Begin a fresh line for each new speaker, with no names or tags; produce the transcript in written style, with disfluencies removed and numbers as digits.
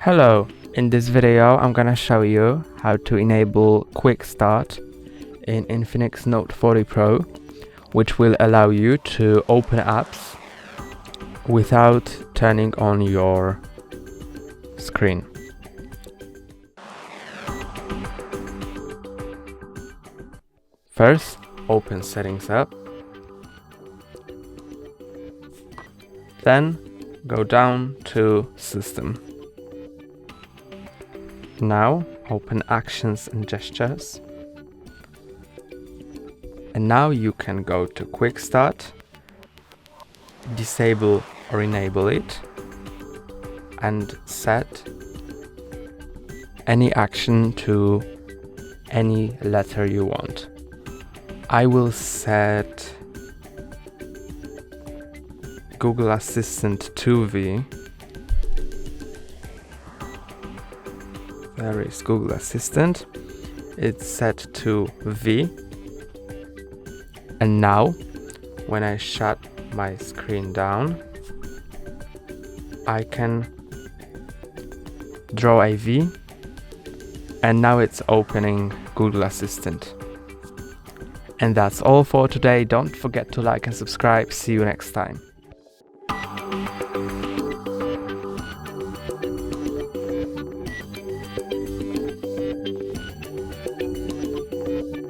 Hello, in this video I'm gonna show you how to enable Quick Start in Infinix Note 40 Pro, which will allow you to open apps without turning on your screen. First, open Settings app, then go down to System. Now open Actions and Gestures, and now you can go to Quick Start, disable or enable it, and set any action to any letter you want. I will set Google Assistant to V. There is Google Assistant. It's set to V. And now, when I shut my screen down, I can draw a V, and now it's opening Google Assistant. And that's all for today. Don't forget to like and subscribe. See you next time.